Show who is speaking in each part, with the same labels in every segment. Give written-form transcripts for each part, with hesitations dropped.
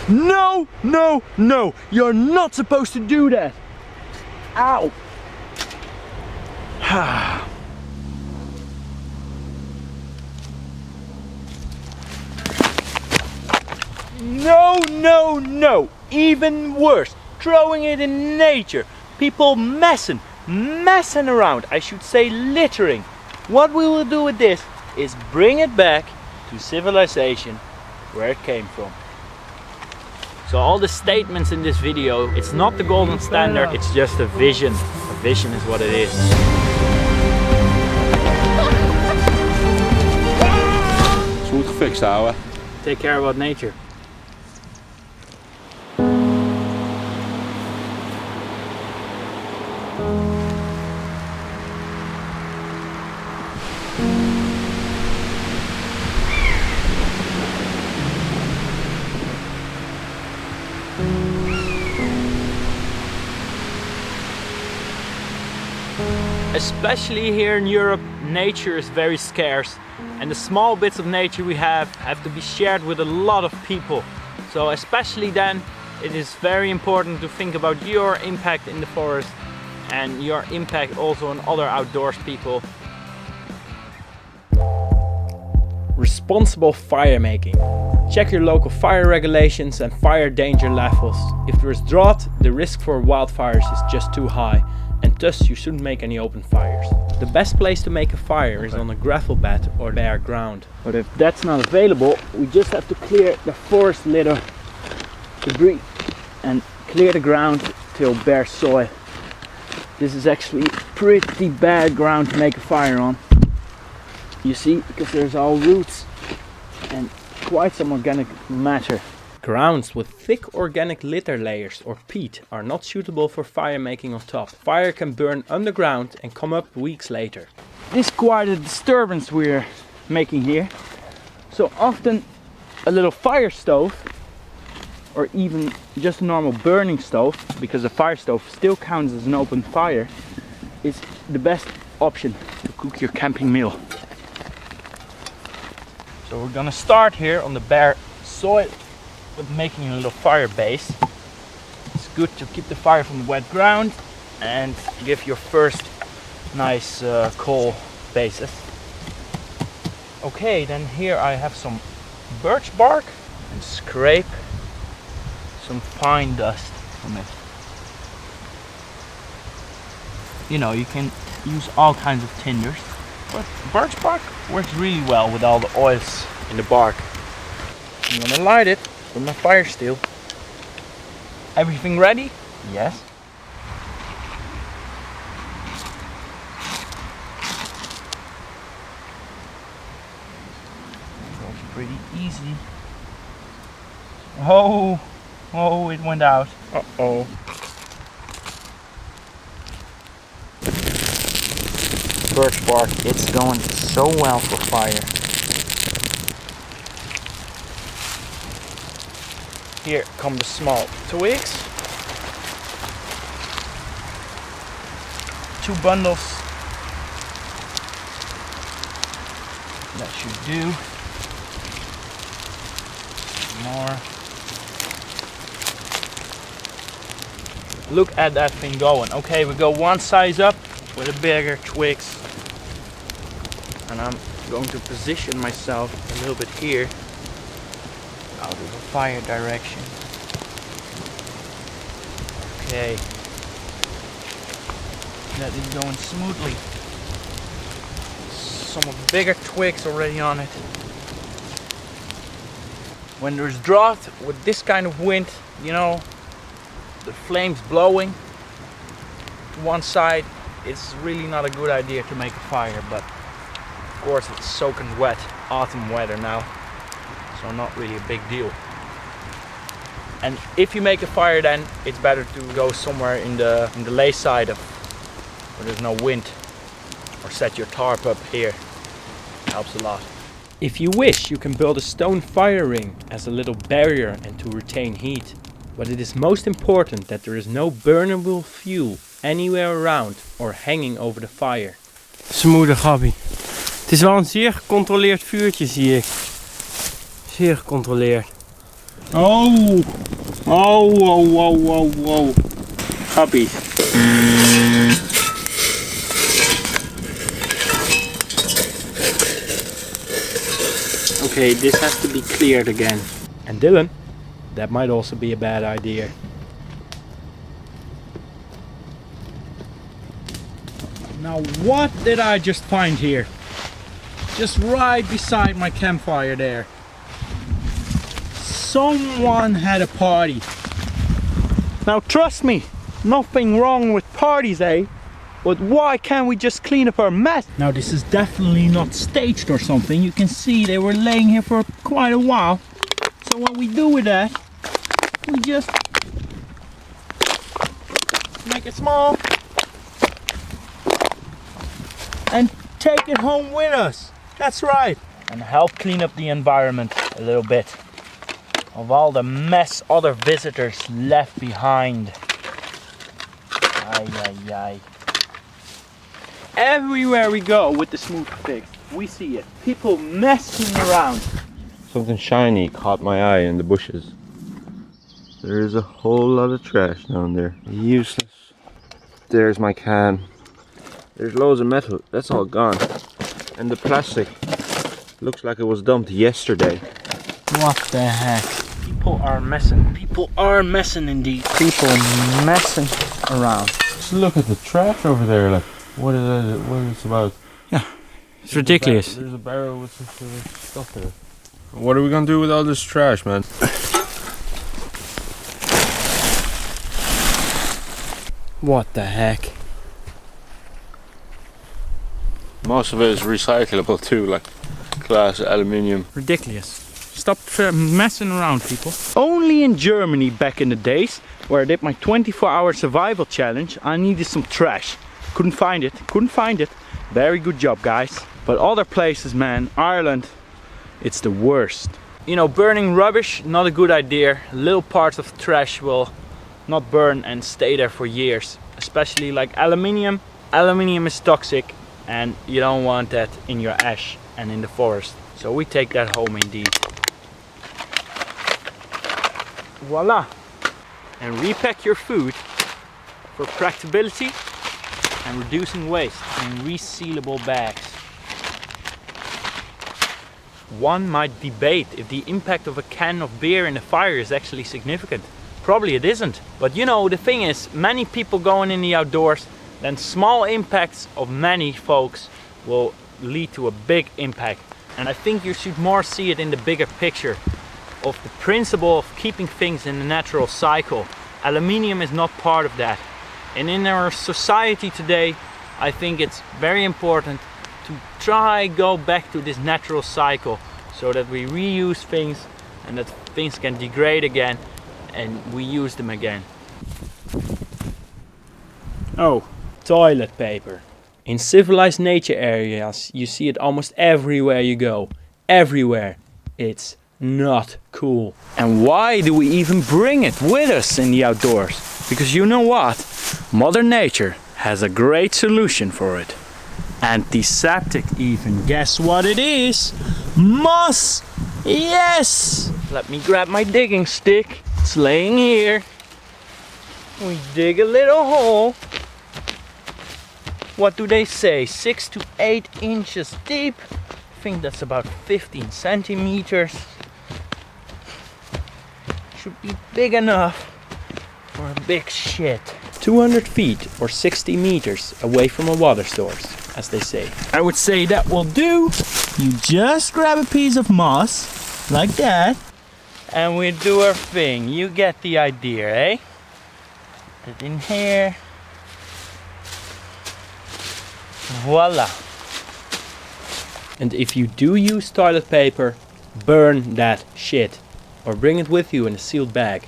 Speaker 1: No, no, no, you're not supposed to do that. Ow. No, no, no, even worse, throwing it in nature. People messing around, I should say littering. What we will do with this is bring it back to civilization where it came from. So all the statements in this video, it's not the golden standard, it's just a vision. A vision is what it is.
Speaker 2: Smooth Gefixt houden.
Speaker 1: Take care about nature. Especially here in Europe, nature is very scarce, and the small bits of nature we have to be shared with a lot of people. So especially then, it is very important to think about your impact in the forest and your impact also on other outdoors people. Responsible fire making. Check your local fire regulations and fire danger levels. If there is drought, the risk for wildfires is just too high, and thus you shouldn't make any open fires. The best place to make a fire is on a gravel bed or bare ground. But if that's not available, we just have to clear the forest litter, debris, and clear the ground till bare soil. This is actually pretty bad ground to make a fire on. You see, because there's all roots and quite some organic matter. Grounds with thick organic litter layers or peat are not suitable for fire making on top. Fire can burn underground and come up weeks later. This is quite a disturbance we're making here. So often a little fire stove, or even just a normal burning stove, because a fire stove still counts as an open fire, is the best option to cook your camping meal. So we're gonna start here on the bare soil with making a little fire base. It's good to keep the fire from the wet ground and give your first nice coal basis. Okay, then here I have some birch bark and scrape some fine dust from it. You know, you can use all kinds of tinders, but birch bark works really well with all the oils in the bark. I'm gonna light it with my fire steel. Everything ready? Yes. Goes pretty easy. Oh, it went out. Uh-oh. Birch bark, it's going so well for fire. Here come the small twigs. 2 bundles. That should do. More. Look at that thing going. Okay, we go one size up with the bigger twigs. And I'm going to position myself a little bit here, out of the fire direction. Okay. That is going smoothly. Some of the bigger twigs already on it. When there's drought with this kind of wind, you know, the flames blowing to one side, it's really not a good idea to make a fire, but of course it's soaking wet, autumn weather now, so not really a big deal. And if you make a fire, then it's better to go somewhere in the lay side of where there's no wind, or set your tarp up here. Helps a lot. If you wish, you can build a stone fire ring as a little barrier and to retain heat. But it is most important that there is no burnable fuel anywhere around or hanging over the fire.
Speaker 3: Smooth Gabby. Het is wel een zeer gecontroleerd vuurtje, zie ik. Zeer gecontroleerd.
Speaker 1: Oh! Oh. Gabby. Okay, this has to be cleared again. And Dylan, that might also be a bad idea. Now what did I just find here? Just right beside my campfire there. Someone had a party. Now trust me, nothing wrong with parties, eh? But why can't we just clean up our mess? Now this is definitely not staged or something. You can see they were laying here for quite a while. So what we do with that, we just make it small and take it home with us. That's right. And help clean up the environment a little bit of all the mess other visitors left behind. Ay. Everywhere we go with the Smooth Gefixt, we see it. People messing around.
Speaker 2: Something shiny caught my eye in the bushes. There is a whole lot of trash down there. Useless. There's my can. There's loads of metal. That's all gone. And the plastic looks like it was dumped yesterday.
Speaker 1: What the heck? People are messing. People are messing indeed. People messing around.
Speaker 2: Just look at the trash over there. Like, what is it about?
Speaker 1: Yeah, it's ridiculous.
Speaker 2: There's a barrel with some stuff in it. What are we gonna do with all this trash, man?
Speaker 1: What the heck?
Speaker 2: Most of it is recyclable too, like glass, aluminium.
Speaker 1: Ridiculous. Stop messing around, people. Only in Germany back in the days where I did my 24-hour survival challenge, I needed some trash. Couldn't find it. Very good job, guys. But other places, man, Ireland, it's the worst. You know, burning rubbish, not a good idea. Little parts of trash will not burn and stay there for years. Especially like aluminium. Aluminium is toxic and you don't want that in your ash and in the forest. So we take that home indeed. Voila! And repack your food for practicability and reducing waste in resealable bags. One might debate if the impact of a can of beer in a fire is actually significant. Probably it isn't. But you know, the thing is, many people going in the outdoors, then small impacts of many folks will lead to a big impact. And I think you should more see it in the bigger picture of the principle of keeping things in the natural cycle. Aluminium is not part of that. And in our society today, I think it's very important to try go back to this natural cycle so that we reuse things and that things can degrade again and we use them again. Oh, toilet paper. In civilized nature areas, you see it almost everywhere you go. Everywhere. It's not cool. And why do we even bring it with us in the outdoors? Because you know what? Mother Nature has a great solution for it. Antiseptic even. Guess what it is? Moss! Yes! Let me grab my digging stick. It's laying here. We dig a little hole. What do they say? 6 to 8 inches deep. I think that's about 15 centimeters. Should be big enough for a big shit. 200 feet or 60 meters away from a water source, as they say. I would say that will do. You just grab a piece of moss, like that, and we do our thing. You get the idea, eh? Put it in here. Voila. And if you do use toilet paper, burn that shit. Or bring it with you in a sealed bag.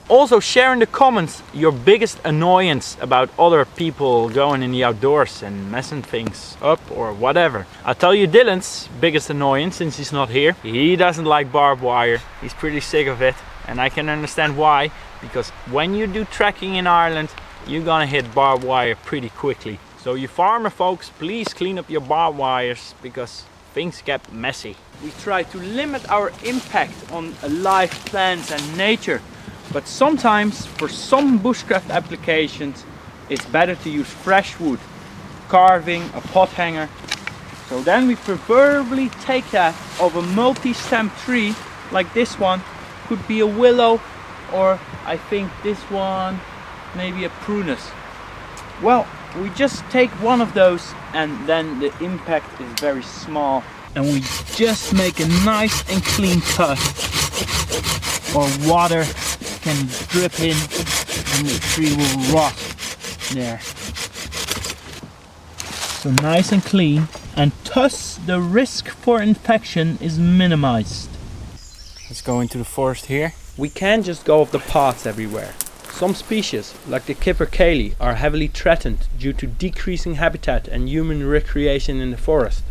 Speaker 1: Also share in the comments your biggest annoyance about other people going in the outdoors and messing things up or whatever. I'll tell you Dylan's biggest annoyance since he's not here. He doesn't like barbed wire. He's pretty sick of it, and I can understand why, because when you do trekking in Ireland, you're gonna hit barbed wire pretty quickly. So you farmer folks, please clean up your barbed wires because things get messy. We try to limit our impact on live plants and nature. But sometimes, for some bushcraft applications, it's better to use fresh wood, carving, a pot hanger. So then we preferably take that of a multi-stem tree, like this one, could be a willow, or I think this one, maybe a prunus. Well, we just take one of those and then the impact is very small. And we just make a nice and clean cut, or water can drip in and the tree will rot there. So nice and clean, and thus the risk for infection is minimized. Let's go into the forest here. We can't just go off the paths everywhere. Some species, like the capercaillie, are heavily threatened due to decreasing habitat and human recreation in the forest.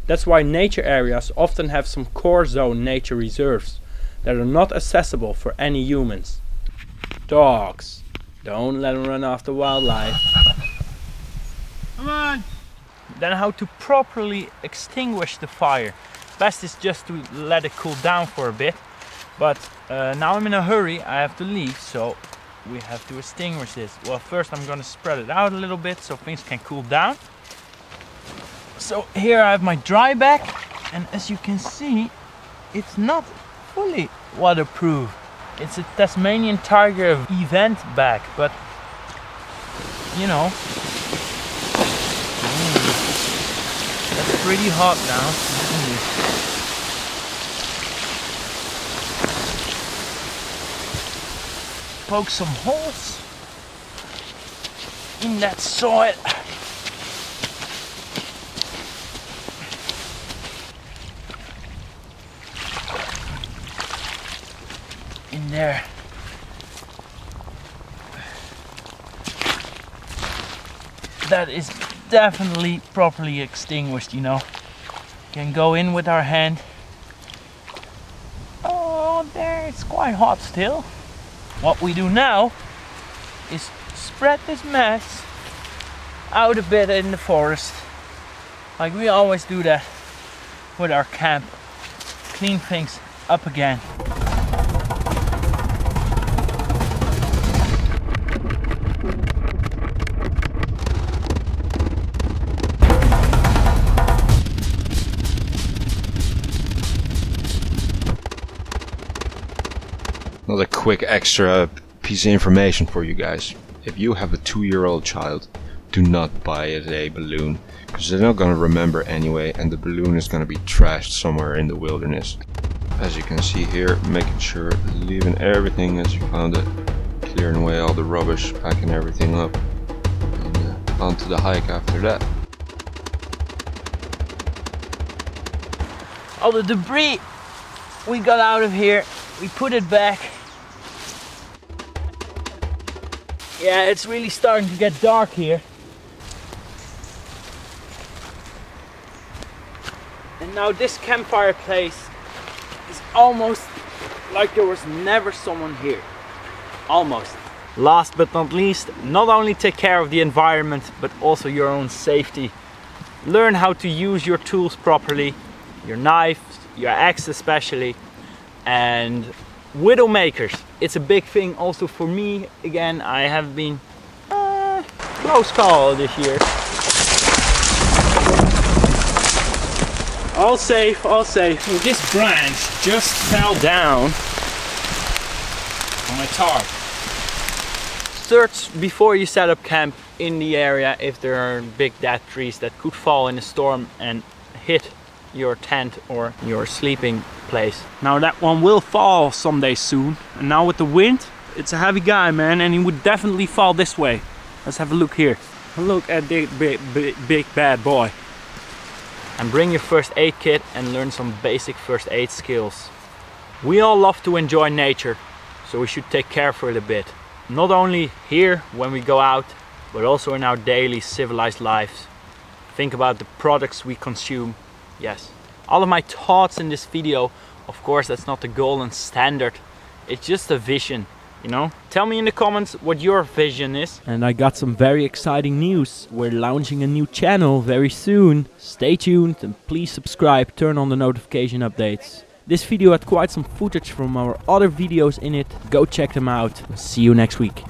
Speaker 1: That's why nature areas often have some core zone nature reserves that are not accessible for any humans. Dogs. Don't let them run after wildlife. Come on! Then how to properly extinguish the fire. Best is just to let it cool down for a bit. But now I'm in a hurry, I have to leave, so we have to extinguish this. Well, first I'm gonna spread it out a little bit so things can cool down. So here I have my dry bag, and as you can see, it's not fully waterproof. It's a Tasmanian Tiger event bag, but you know, that's pretty hot now. Poke some holes in that soil. In there. That is definitely properly extinguished, you know. Can go in with our hand. Oh, there, it's quite hot still. What we do now is spread this mess out a bit in the forest, like we always do that with our camp. Clean things up again.
Speaker 2: Another quick extra piece of information for you guys. If you have a 2-year-old child, do not buy it a balloon, because they're not going to remember anyway, and the balloon is going to be trashed somewhere in the wilderness. As you can see here, making sure leaving everything as you found it, clearing away all the rubbish, packing everything up, and on to the hike after that.
Speaker 1: All the debris we got out of here, we put it back. Yeah, it's really starting to get dark here. And now this campfire place is almost like there was never someone here. Almost. Last but not least, not only take care of the environment, but also your own safety. Learn how to use your tools properly, your knives, your axe especially, and widow makers. It's a big thing also for me. Again, I have been close call this year. All safe, all safe. So this branch just fell down on my tarp. Search before you set up camp in the area if there are big dead trees that could fall in a storm and hit your tent or your sleeping place. Now that one will fall someday soon, and now with the wind, it's a heavy guy, man, and he would definitely fall this way. Let's have a look here. Look at this big bad boy. And bring your first aid kit and learn some basic first aid skills. We all love to enjoy nature, so we should take care for it a bit. Not only here when we go out, but also in our daily civilized lives. Think about the products we consume. Yes, all of my thoughts in this video, of course that's not the golden standard, it's just a vision, you know. Tell me in the comments what your vision is. And I got some very exciting news. We're launching a new channel very soon. Stay tuned and please subscribe, turn on the notification updates. This video had quite some footage from our other videos in it. Go check them out. See you next week.